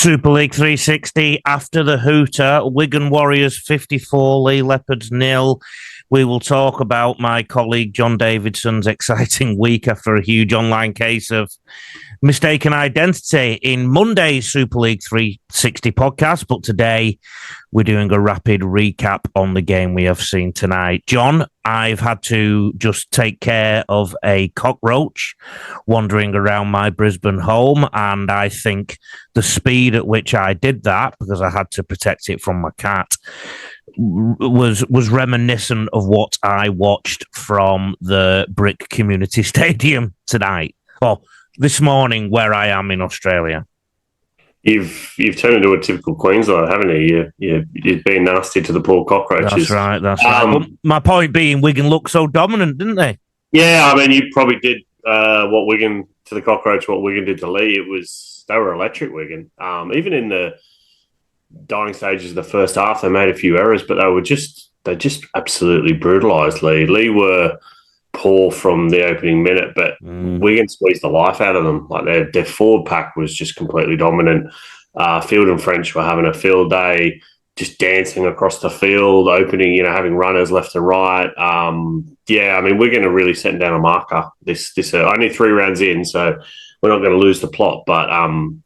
Super League 360 after the Hooter, Wigan Warriors 54, Leigh Leopards 0. We will talk about my colleague John Davidson's exciting week after a huge online case of mistaken identity in Monday's Super League 360 podcast. But today we're doing a rapid recap on the game we have seen tonight. John, I've had to just take care of a cockroach wandering around my Brisbane home, and I think the speed at which I did that, because I had to protect it from my cat, was reminiscent of what I watched from the Brick Community Stadium tonight, or this morning where I am in Australia. You've turned into a typical Queenslander, haven't you? You've been nasty to the poor cockroaches. That's right. Well, my point being, Wigan looked so dominant, didn't they? Yeah, I mean, you probably did what Wigan did to Leigh. They were electric, Wigan. Even in the dying stages of the first half, they made a few errors, but they just absolutely brutalised Leigh. Leigh were poor from the opening minute, but Wigan squeezed the life out of them. Like their forward pack was just completely dominant. Field and French were having a field day, just dancing across the field, opening, having runners left and right. Wigan are really setting down a marker. This only 3 rounds in, so we're not going to lose the plot. But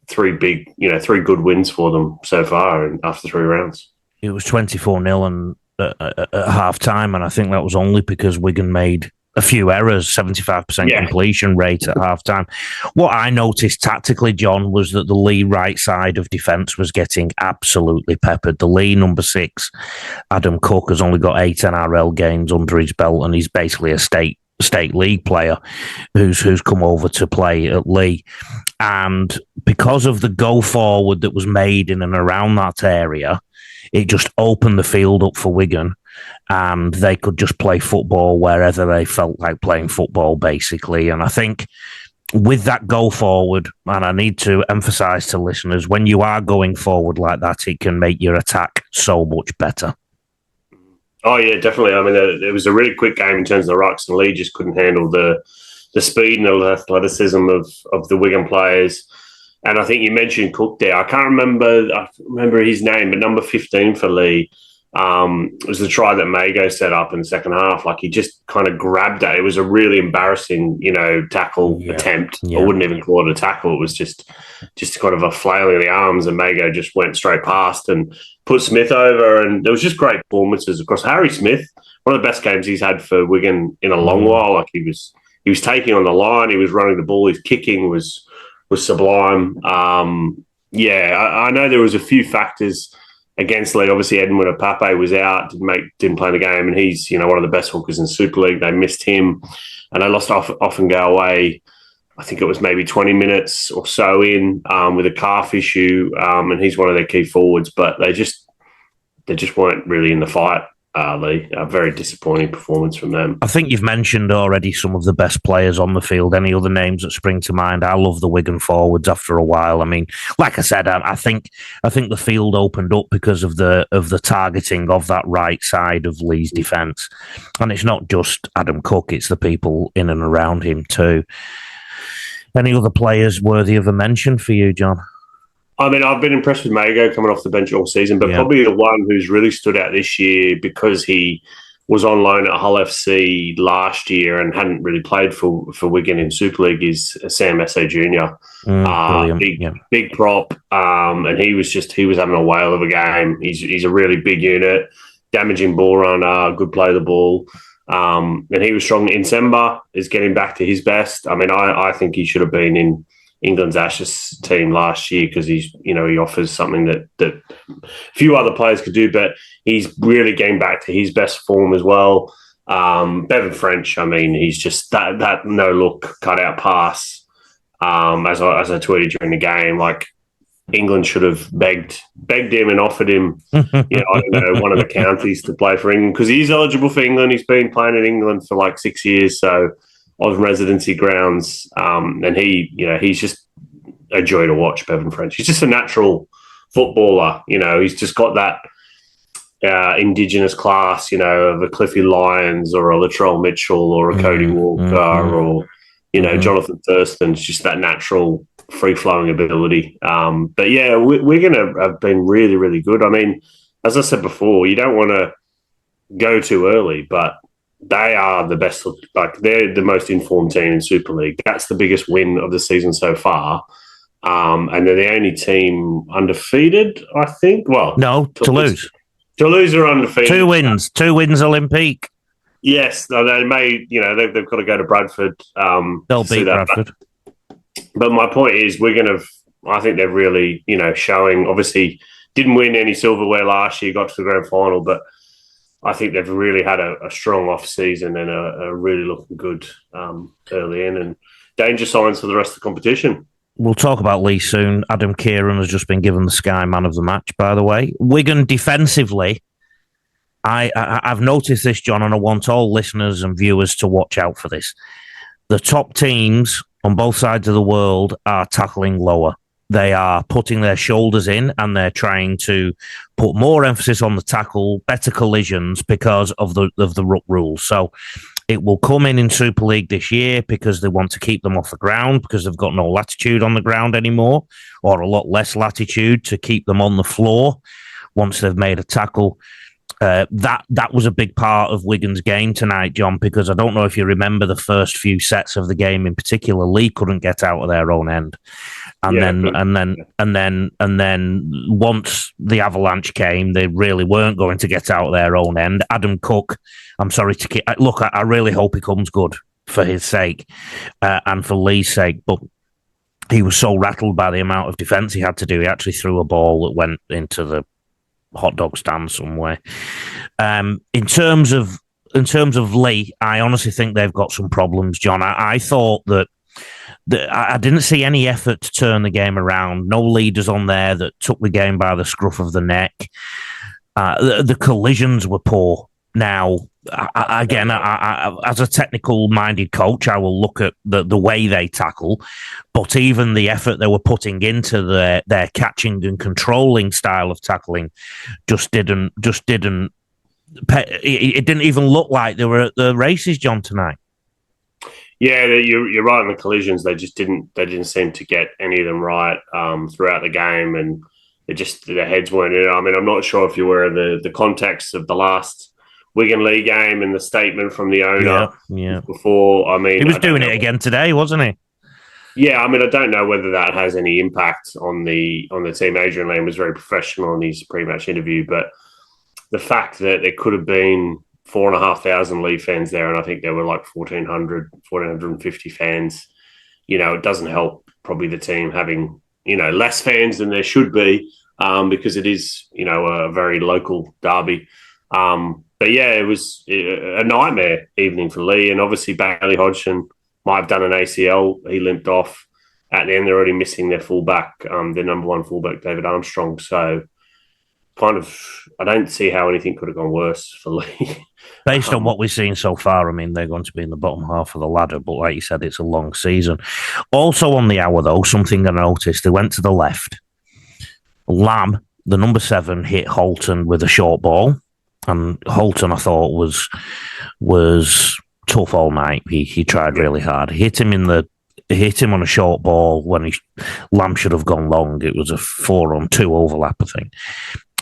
3 good wins for them so far, and after 3 rounds, it was 24-0 and at half time, and I think that was only because Wigan made a few errors, 75% completion rate at half-time. What I noticed tactically, John, was that the Leigh right side of defence was getting absolutely peppered. The Leigh number 6, Adam Cook, has only got 8 NRL games under his belt, and he's basically a state league player who's come over to play at Leigh. And because of the go forward that was made in and around that area, it just opened the field up for Wigan, and they could just play football wherever they felt like playing football, basically. And I think with that go forward, and I need to emphasise to listeners, when you are going forward like that, it can make your attack so much better. Oh, yeah, definitely. I mean, it was a really quick game in terms of the rucks, and Leigh just couldn't handle the speed and the athleticism of the Wigan players. And I think you mentioned Cook there. I remember his name, but number 15 for Leigh was the try that Mago set up in the second half. Like, he just kind of grabbed it. It was a really embarrassing, tackle attempt. Yeah. I wouldn't even call it a tackle. It was just kind of a flailing of the arms, and Mago just went straight past and put Smith over. And there was just great performances across. Harry Smith, one of the best games he's had for Wigan in a long while. Like, he was taking on the line, he was running the ball, his kicking was sublime. I know there was a few factors against Leigh. Obviously, Edwin Apape was out, didn't play the game, and he's one of the best hookers in Super League. They missed him, and they lost off and go away. I think it was maybe 20 minutes or so in with a calf issue, and he's one of their key forwards. But they just weren't really in the fight. Leigh, a very disappointing performance from them. I think you've mentioned already some of the best players on the field. Any other names that spring to mind? I love the Wigan forwards after a while. I mean, like I said, I think the field opened up because of the targeting of that right side of Leigh's defence. And it's not just Adam Cook, it's the people in and around him too. Any other players worthy of a mention for you, John? I mean, I've been impressed with Mago coming off the bench all season, but probably the one who's really stood out this year because he was on loan at Hull FC last year and hadn't really played for Wigan in Super League is Sam Esse Jr. Big prop, and he was having a whale of a game. He's a really big unit, damaging ball runner, good play of the ball, and he was strong. Insemba is getting back to his best. I mean, I think he should have been in England's Ashes team last year because he offers something that few other players could do, but he's really getting back to his best form as well. Bevan French, I mean, he's just that no look cut out pass. As I tweeted during the game, like, England should have begged him and offered him, one of the counties to play for England because he's eligible for England. He's been playing in England for like 6 years, so on residency grounds, and he's just a joy to watch. Bevan French, he's just a natural footballer. He's just got that Indigenous class, of a Cliffy Lyons or a Latrell Mitchell or a Cody Walker or Jonathan Thurston's. Just that natural free-flowing ability. But yeah, we're going to have been really, really good. I mean, as I said before, you don't want to go too early, but they are the best. Like, they're the most informed team in Super League. That's the biggest win of the season so far. And they're the only team undefeated, I think. Well, no, Toulouse. Toulouse are undefeated. 2 wins Olympique. Yes, they may. They've got to go to Bradford. They'll beat Bradford. But my point is, I think they're really, showing. Obviously, didn't win any silverware last year. Got to the grand final, but I think they've really had a strong off season and are really looking good early in, and danger signs for the rest of the competition. We'll talk about Leigh soon. Adam Kieran has just been given the Sky Man of the Match, by the way. Wigan defensively, I've noticed this, John, and I want all listeners and viewers to watch out for this. The top teams on both sides of the world are tackling lower. They are putting their shoulders in and they're trying to put more emphasis on the tackle, better collisions because of the ruck rules. So it will come in Super League this year because they want to keep them off the ground because they've got no latitude on the ground anymore, or a lot less latitude to keep them on the floor once they've made a tackle. That was a big part of Wigan's game tonight, John, because I don't know if you remember the first few sets of the game in particular. Leigh couldn't get out of their own end, and then once the avalanche came, they really weren't going to get out of their own end. Adam Cook, I'm sorry to look. I really hope he comes good for his sake and for Leigh's sake, but he was so rattled by the amount of defence he had to do. He actually threw a ball that went into the hot dog stand somewhere. In terms of Leigh, I honestly think they've got some problems, John. I thought that I didn't see any effort to turn the game around. No leaders on there that took the game by the scruff of the neck. The collisions were poor. Now, again, as a technical-minded coach, I will look at the way they tackle, but even the effort they were putting into their catching and controlling style of tackling just didn't. It didn't even look like they were at the races, John, tonight. Yeah, you're right on the collisions. They didn't seem to get any of them right throughout the game, and their heads weren't in it. I mean, I'm not sure if you're aware of the context of the last Wigan League game and the statement from the owner before. I mean, he was doing it again today, wasn't he? Yeah, I mean, I don't know whether that has any impact on the team. Adrian Lamb was very professional in his pre-match interview, but the fact that there could have been 4,500 Leigh fans there, and I think there were like 1,450 fans, it doesn't help probably the team having, less fans than there should be because it is, a very local derby. But yeah, it was a nightmare evening for Leigh, and obviously Bailey Hodgson might have done an ACL. He limped off at the end. They're already missing their fullback, their number one fullback, David Armstrong. So I don't see how anything could have gone worse for Leigh. Based on what we've seen so far, I mean, they're going to be in the bottom half of the ladder, but like you said, it's a long season. Also on the hour, though, something I noticed, they went to the left. Lamb, the number 7, hit Holton with a short ball. And Holton, I thought, was tough all night. He tried really hard. Hit him on a short ball when Lamb should have gone long. It was a 4-on-2 overlap, I think.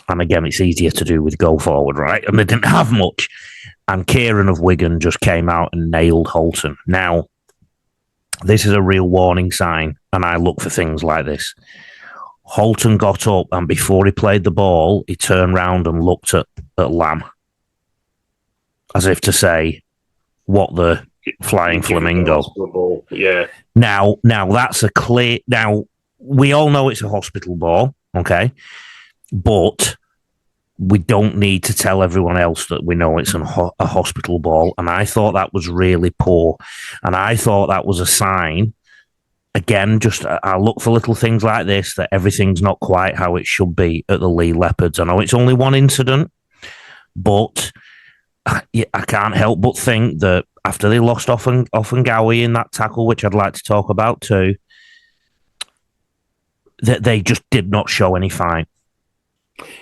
And again, it's easier to do with go forward, right? And they didn't have much. And Kieran of Wigan just came out and nailed Holton. Now, this is a real warning sign, and I look for things like this. Holton got up, and before he played the ball, he turned round and looked at Lamb, as if to say, "What the flying flamingo?" Yeah. Now that's a clear. Now we all know it's a hospital ball, okay, but we don't need to tell everyone else that we know it's a hospital ball. And I thought that was really poor, and I thought that was a sign. Again, I look for little things like this, that everything's not quite how it should be at the Leigh Leopards. I know it's only one incident, but I can't help but think that after they lost Offengawi in that tackle, which I'd like to talk about too, that they just did not show any fight.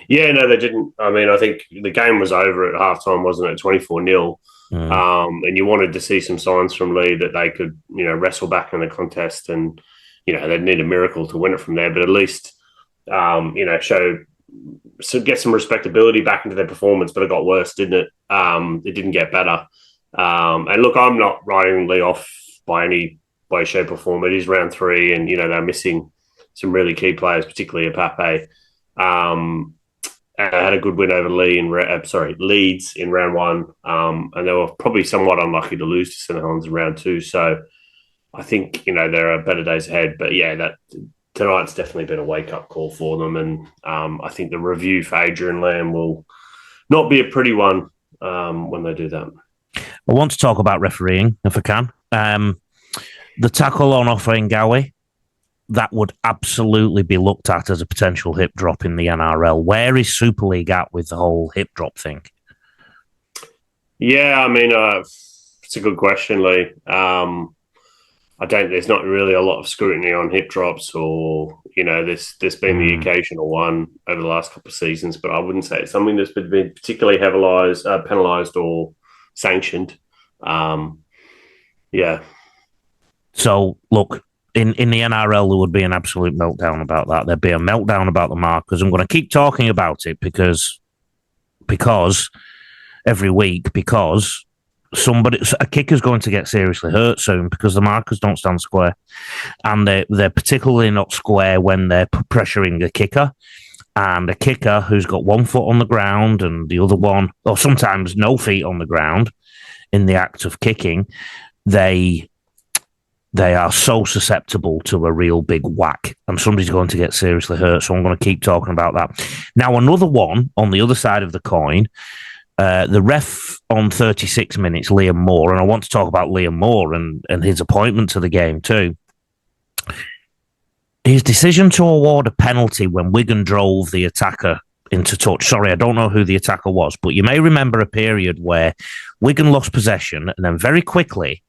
Yeah, no, they didn't. I mean, I think the game was over at halftime, wasn't it? 24-0. And you wanted to see some signs from Leigh that they could, wrestle back in the contest and they'd need a miracle to win it from there, but at least, get some respectability back into their performance. But it got worse, didn't it? It didn't get better. And look, I'm not writing Leigh off by any way, shape, or form. It is round 3, and they're missing some really key players, particularly Pape. Had a good win over Leeds in round 1, and they were probably somewhat unlucky to lose to St Helens in round 2. So I think there are better days ahead. But yeah, that tonight's definitely been a wake up call for them, and I think the review for Adrian Lamb will not be a pretty one when they do that. I want to talk about refereeing if I can. The tackle on Offengawi, that would absolutely be looked at as a potential hip drop in the NRL. Where is Super League at with the whole hip drop thing? Yeah, I mean, it's a good question, Lee. There's not really a lot of scrutiny on hip drops, or, there's been the occasional one over the last couple of seasons, but I wouldn't say it's something that's been particularly penalised or sanctioned. Yeah. So, look, in the NRL, there would be an absolute meltdown about that. There'd be a meltdown about the markers. I'm going to keep talking about it because every week, because a kicker's going to get seriously hurt soon because the markers don't stand square, and they're particularly not square when they're pressuring a kicker, and a kicker who's got one foot on the ground and the other one, or sometimes no feet on the ground in the act of kicking, they are so susceptible to a real big whack, and somebody's going to get seriously hurt. So I'm going to keep talking about that. Now, another one on the other side of the coin, the ref on 36 minutes, Liam Moore, and I want to talk about Liam Moore and his appointment to the game too. His decision to award a penalty when Wigan drove the attacker into touch. Sorry, I don't know who the attacker was, but you may remember a period where Wigan lost possession, and then very quickly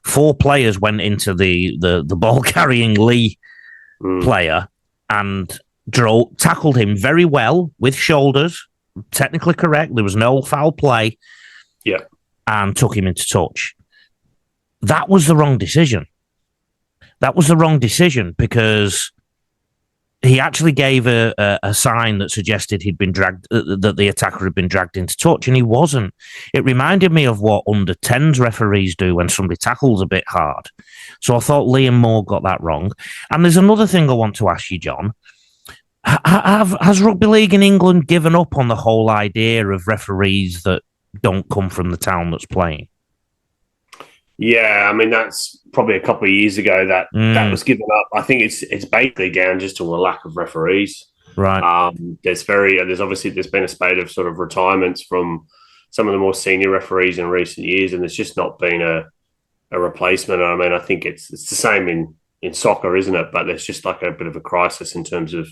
4 players went into the ball-carrying Lee player and tackled him very well with shoulders, technically correct. There was no foul play. Yeah. And took him into touch. That was the wrong decision. Because he actually gave a sign that suggested he'd been dragged, that the attacker had been dragged into touch, and he wasn't. It reminded me of what under 10s referees do when somebody tackles a bit hard. So I thought Liam Moore got that wrong. And there's another thing I want to ask you, John. Has rugby league in England given up on the whole idea of referees that don't come from the town that's playing? Yeah, I mean, that's probably a couple of years ago that was given up. I think it's basically down just to a lack of referees. Right. There's been a spate of sort of retirements from some of the more senior referees in recent years, and there's just not been a replacement. I mean, I think it's the same in soccer, isn't it? But there's just like a bit of a crisis in terms of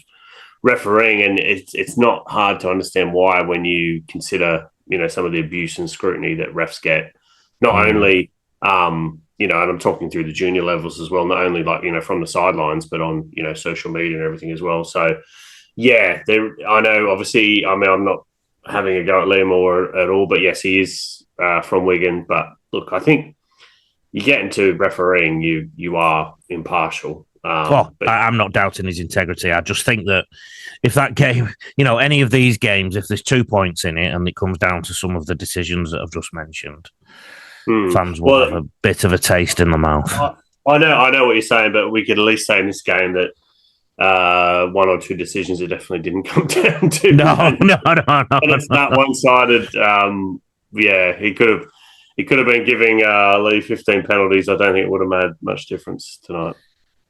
refereeing, and it's not hard to understand why when you consider some of the abuse and scrutiny that refs get, not only and I'm talking through the junior levels as well, not only from the sidelines, but on social media and everything as well. So yeah, I know obviously, I mean, I'm not having a go at Liam Moore at all, but yes, he is from Wigan. But look, I think you get into refereeing, you are impartial. I'm not doubting his integrity. I just think that if that game, any of these games, if there's 2 points in it and it comes down to some of the decisions that I've just mentioned, fans will have a bit of a taste in the mouth. I know what you're saying, but we could at least say in this game that 1 or 2 decisions it definitely didn't come down to. No. And it's that one-sided. He could have been giving Lee 15 penalties. I don't think it would have made much difference tonight.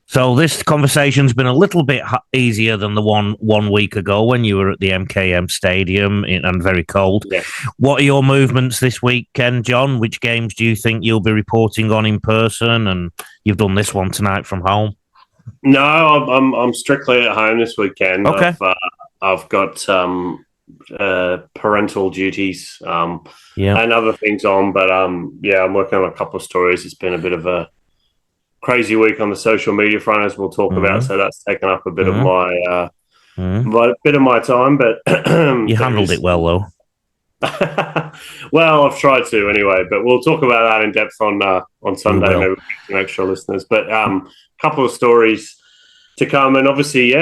So this conversation's been a little bit easier than the one week ago when you were at the MKM Stadium and very cold. Yeah. What are your movements this weekend, John? Which games do you think you'll be reporting on in person? And you've done this one tonight from home. No, I'm strictly at home this weekend. Okay. I've got parental duties and other things on, but I'm working on a couple of stories. It's been a bit of a crazy week on the social media front, as we'll talk about. So that's taken up a bit of my time. But you handled it well, though. Well, I've tried to anyway. But we'll talk about that in depth on Sunday. Maybe we'll get some extra listeners. But a couple of stories. to come. And obviously,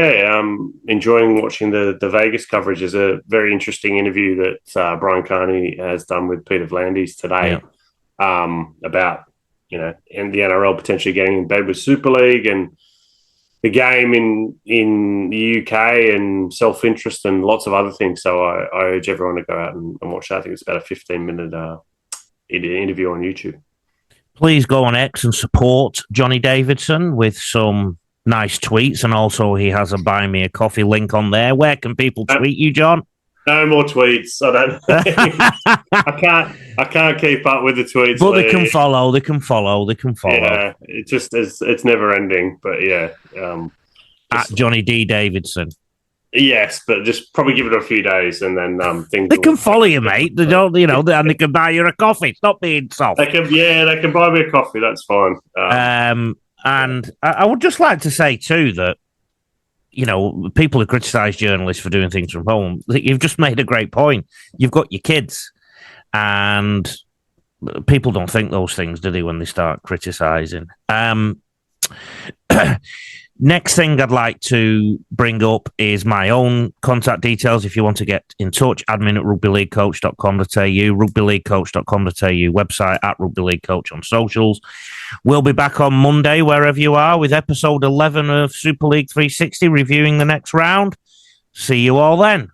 enjoying watching the Vegas coverage. There's a very interesting interview that Brian Carney has done with Peter V'landys today about, and the NRL potentially getting in bed with Super League and the game in the UK and self-interest and lots of other things. So I urge everyone to go out and watch that. I think it's about a 15-minute interview on YouTube. Please go on X and support Johnny Davidson with some nice tweets. And also he has a Buy Me a Coffee link on there. Where can people tweet you, John? No more tweets. I don't. I can't keep up with the tweets. But they can follow. Yeah, it's never ending. But yeah, at Johnny D Davidson. Yes, but just probably give it a few days, and then things. They can follow you, mate. They don't, and they can buy you a coffee. Stop being soft. They can buy me a coffee. That's fine. And I would just like to say too that, people who criticise journalists for doing things from home, you've just made a great point. You've got your kids, and people don't think those things, do they, when they start criticising? Next thing I'd like to bring up is my own contact details. If you want to get in touch, admin at rugbyleaguecoach.com.au, rugbyleaguecoach.com.au, website at rugbyleaguecoach on socials. We'll be back on Monday, wherever you are, with episode 11 of Super League 360, reviewing the next round. See you all then.